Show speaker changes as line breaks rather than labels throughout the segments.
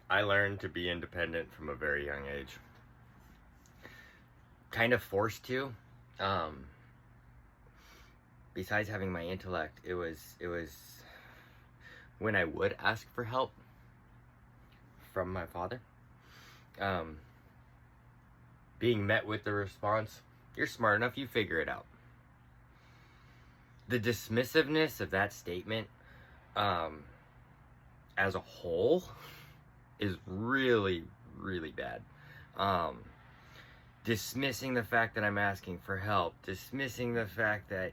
I learned to be independent from a very young age. Kind of forced to. Besides having my intellect, it was when I would ask for help from my father, being met with the response, "You're smart enough, you figure it out." The dismissiveness of that statement, as a whole, is really, really bad. Dismissing the fact that I'm asking for help, dismissing the fact that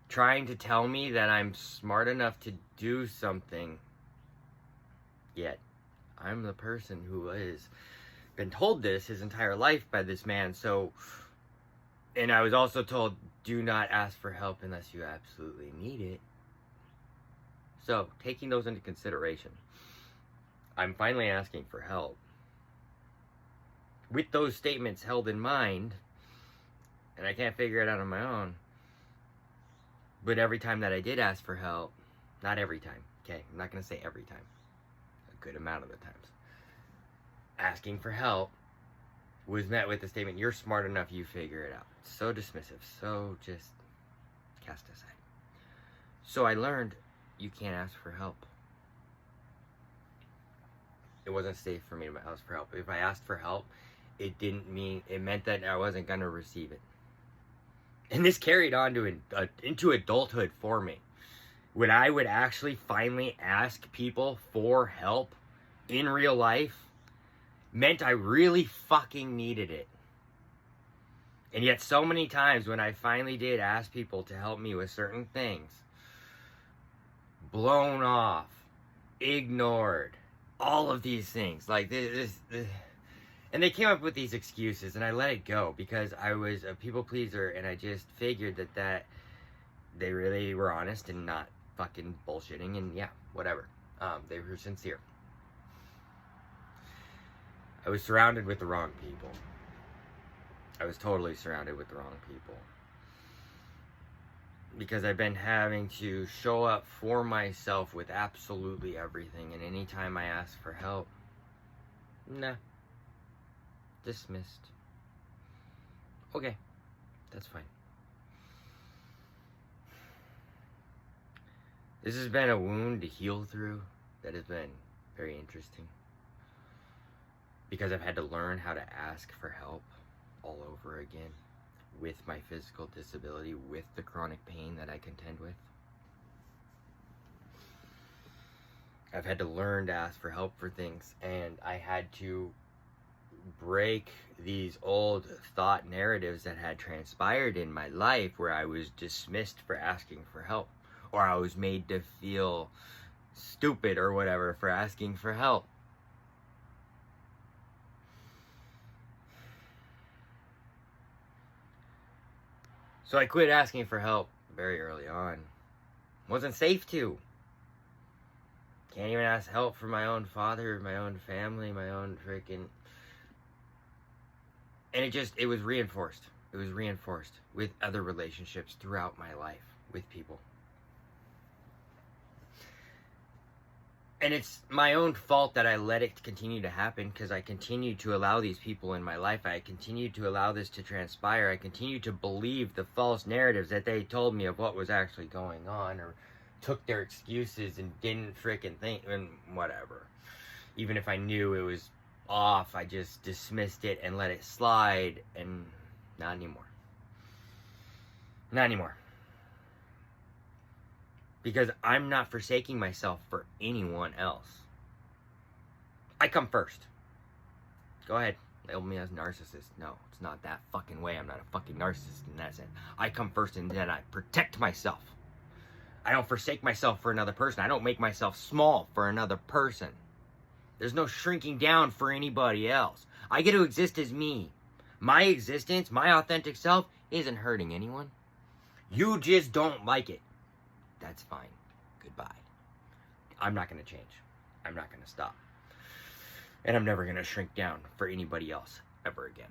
trying to tell me that I'm smart enough to do something, yet I'm the person who has been told this his entire life by this man. So, and I was also told, do not ask for help unless you absolutely need it. So, taking those into consideration, I'm finally asking for help. With those statements held in mind, and I can't figure it out on my own, but every time that I did ask for help, not every time, okay, I'm not going to say every time, a good amount of the times, asking for help was met with the statement, "You're smart enough, you figure it out." So dismissive, so just cast aside. So I learned you can't ask for help. It wasn't safe for me to ask for help. If I asked for help, it meant that I wasn't going to receive it. And this carried on to into adulthood for me. When I would actually finally ask people for help in real life, meant I really fucking needed it. And yet so many times when I finally did ask people to help me with certain things, blown off, ignored, all of these things, like this, and they came up with these excuses, and I let it go because I was a people pleaser, and I just figured that they really were honest and not fucking bullshitting, and yeah, whatever. They were sincere. I was surrounded with the wrong people. I was totally surrounded with the wrong people. Because I've been having to show up for myself with absolutely everything, and anytime I ask for help, nah. Dismissed. Okay, that's fine. This has been a wound to heal through that has been very interesting. Because I've had to learn how to ask for help all over again with my physical disability, with the chronic pain that I contend with. I've had to learn to ask for help for things, and I had to break these old thought narratives that had transpired in my life where I was dismissed for asking for help, or I was made to feel stupid or whatever for asking for help. So I quit asking for help very early on. Wasn't safe to. Can't even ask help for my own father, my own family, my own freaking... And it was reinforced. It was reinforced with other relationships throughout my life with people. And it's my own fault that I let it continue to happen, because I continued to allow these people in my life. I continued to allow this to transpire. I continued to believe the false narratives that they told me of what was actually going on, or took their excuses and didn't freaking think, and whatever. Even if I knew it was off, I just dismissed it and let it slide, and not anymore. Not anymore. Because I'm not forsaking myself for anyone else. I come first. Go ahead, label me as a narcissist. No, it's not that fucking way. I'm not a fucking narcissist in that sense. I come first, and then I protect myself. I don't forsake myself for another person. I don't make myself small for another person. There's no shrinking down for anybody else. I get to exist as me. My existence, my authentic self, isn't hurting anyone. You just don't like it. That's fine. Goodbye. I'm not going to change. I'm not going to stop. And I'm never going to shrink down for anybody else ever again.